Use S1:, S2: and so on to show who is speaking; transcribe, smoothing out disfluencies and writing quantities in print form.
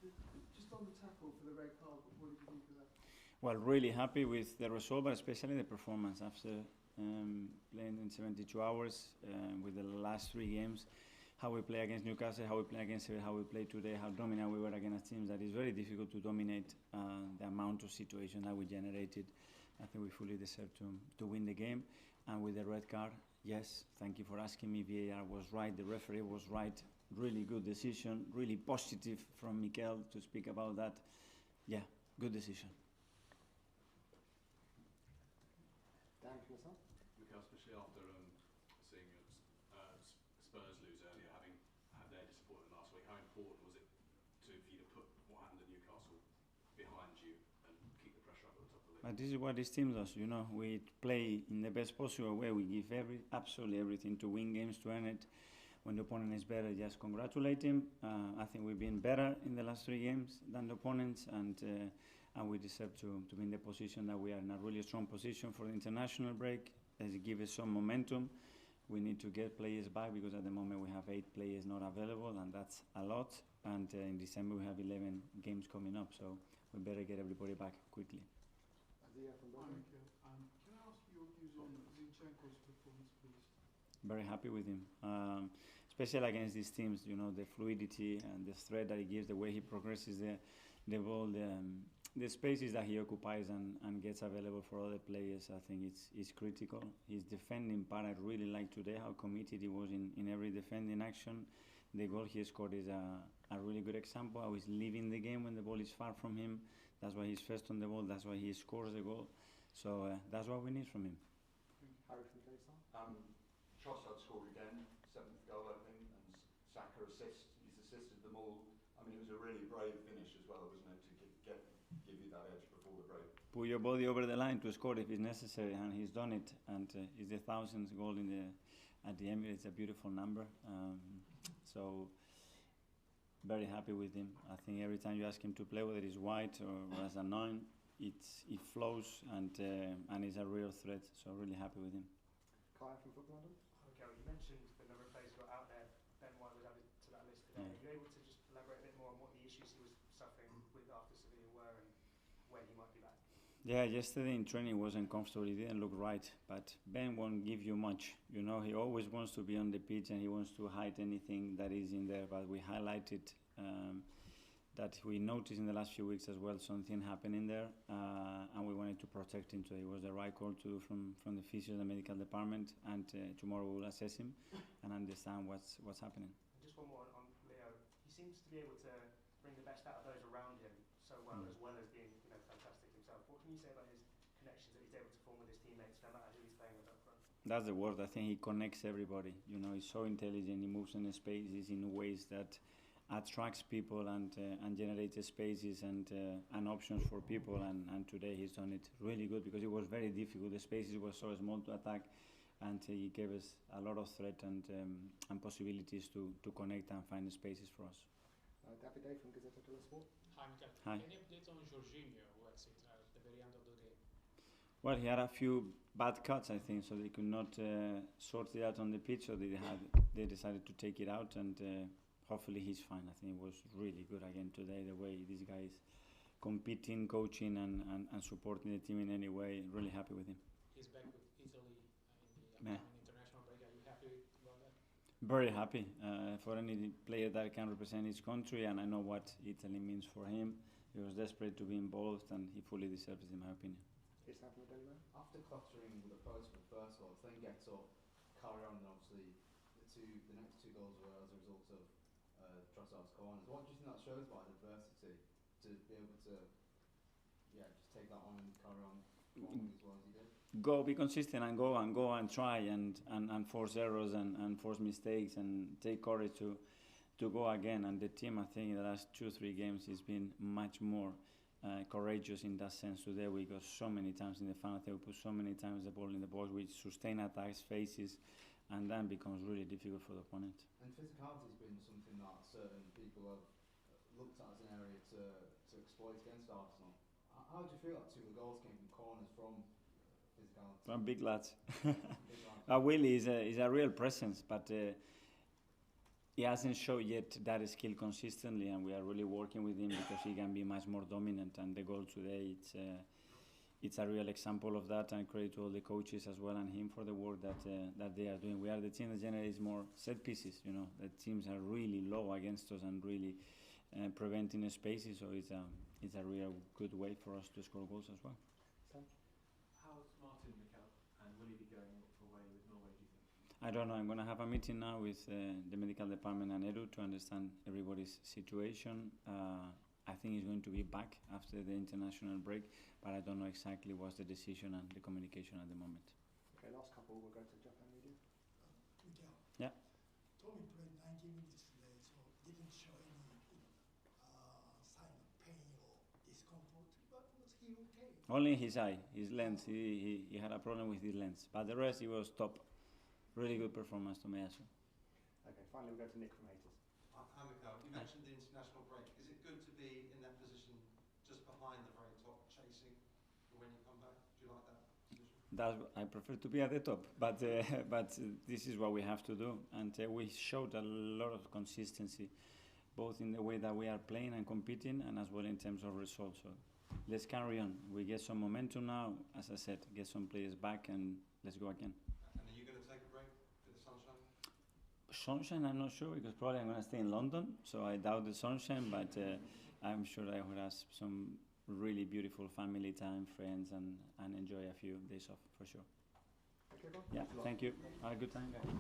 S1: Just on the tackle for the red card, what did you think of that?
S2: Well, really happy with the result, but especially the performance after playing in 72 hours with the last 3 games. How we play against Newcastle, how we play against Seville, how we play today, how dominant we were against teams. That is very difficult to dominate the amount of situations that we generated. I think we fully deserve to win the game. And with the red card, yes, thank you for asking me. VAR was right, the referee was right. Really good decision, really positive from Mikel to speak about that. Yeah, good decision.
S3: Dan, for yourself?
S4: Mikel, especially after seeing Spurs lose earlier, having had their disappointment last week, how important was it for you to put what happened at Newcastle behind you and keep the pressure up at the top of the league?
S2: But this is what this team does, you know. We play in the best possible way. We give absolutely everything to win games, to earn it. When the opponent is better, just congratulate him. I think we've been better in the last 3 games than the opponents, and we deserve to be in the position that we are in a really strong position for the international break. As it gives us some momentum. We need to get players back because at the moment we have 8 players not available, and that's a lot. And in December we have 11 games coming up, so we better get everybody back quickly.
S1: Can I ask your views on Zinchenko's performance, please?
S2: Very happy with him, especially against these teams. You know, the fluidity and the threat that he gives, the way he progresses the ball, the spaces that he occupies and gets available for other players. I think it's critical. His defending part, I really like today how committed he was in every defending action. The goal he scored is a really good example. How he's leaving the game when the ball is far from him. That's why he's first on the ball. That's why he scores the goal. So that's what we need from him.
S3: Harry from Jason.
S5: Trossard scored again, 7th goal I think, and Saka he's assisted them all. I mean, it was a really brave finish as well, wasn't it, to give you that edge before the break.
S2: Put your body over the line to score if it's necessary, and he's done it. And it's the 1000th goal at the Emirates. A beautiful number. So very happy with him. I think every time you ask him to play, whether it's white or as a 9, it flows and it's a real threat. So really happy with him.
S3: Kaya from Football London.
S6: Okay, well, you mentioned the number of players who got out there. Ben White was added to that list today.
S2: Yeah.
S6: Are you able to just elaborate a bit more on what the issues he was suffering with after Seville were and when he might be back?
S2: Yeah, yesterday in training wasn't comfortable. He didn't look right. But Ben won't give you much. You know, he always wants to be on the pitch and he wants to hide anything that is in there. But we highlighted that we noticed in the last few weeks as well something happening there, and we wanted to protect him. So it was the right call to do from the physio and the medical department, and tomorrow we will assess him and understand what's happening.
S6: Just one more on Leo. He seems to be able to bring the best out of those around him so well, as well as being fantastic himself. What can you say about his connections that he's able to form with his teammates, no matter who he's playing with up front?
S2: That's the word. I think he connects everybody. You know, he's so intelligent. He moves in the spaces in ways that attracts people and generates spaces and options for people. And today he's done it really good because it was very difficult. The spaces were so small to attack, and he gave us a lot of threat and possibilities to connect and find the spaces for us.
S3: David Day from Gazzetta dello Sport.
S7: Hi, Mikel.
S2: Hi.
S7: Any updates on Jorginho, who exit at the very end of the game?
S2: Well, he had a few bad cuts, I think, so they could not sort it out on the pitch, so they decided to take it out, and hopefully he's fine. I think it was really good again today, the way this guy is competing, coaching, and supporting the team in any way. Really happy with him.
S7: He's back with Italy in the upcoming international break. Are you happy about that?
S2: Very happy for any player that can represent his country, and I know what Italy means for him. He was desperate to be involved, and he fully deserves it, in my opinion.
S8: After cluttering the post for the first goal, then gets up, carry on, and obviously the next 2 goals were as a result of Trossard's corners. What do you think that shows about adversity to be able to just take that on and carry on performing as well as he did?
S2: Go, be consistent, and go and try and force errors and force mistakes and take courage to go again. And the team, I think, in the last 2-3 games has been much more courageous in that sense. Today we got so many times in the final third, we put so many times the ball in the box, we sustain attacks, faces, and then becomes really difficult for the opponent.
S8: And physicality has been something that certain people have looked at as an area to exploit against Arsenal. How do you feel that 2 of the goals came from corners from physicality?
S2: From big lads. Willie is a real presence, but he hasn't shown yet that skill consistently, and we are really working with him because he can be much more dominant. And the goal today, it's a real example of that, and credit to all the coaches as well and him for the work that they are doing. We are the team that generates more set pieces. You know, the teams are really low against us and really preventing spaces. So it's a real good way for us to score goals as well.
S3: Sam?
S9: How's Martin, Mikel, and will he be going away with Norway, do you think?
S2: I don't know. I'm going to have a meeting now with the medical department and Edu to understand everybody's situation. I think he's going to be back after the international break, but I don't know exactly what's the decision and the communication at the moment.
S3: Okay, last couple, we'll go to Japan media.
S10: Mikel.
S2: Yeah.
S10: Tommy played 90 minutes today, so didn't show any sign of pain or discomfort. But was he okay?
S2: Only his eye, his lens. He had a problem with his lens, but the rest he was top. Really good performance, Tomiyasu.
S3: Okay, finally we'll go to Nick from Haters.
S11: Hi Mikel, you mentioned the international break. Is it good to be in that position just behind the very top, chasing for when you come back? Do you like that position?
S2: I prefer to be at the top, but this is what we have to do, and we showed a lot of consistency, both in the way that we are playing and competing, and as well in terms of results. So let's carry on. We get some momentum now, as I said, get some players back, and let's go again.
S11: And are you going to take a break for the sunshine?
S2: Sunshine, I'm not sure, because probably I'm going to stay in London, so I doubt the sunshine, but I'm sure I will have some really beautiful family time, friends, and enjoy a few days off for sure.
S3: Thank you, everyone.
S2: Yeah, thank you. Have a good time, guys.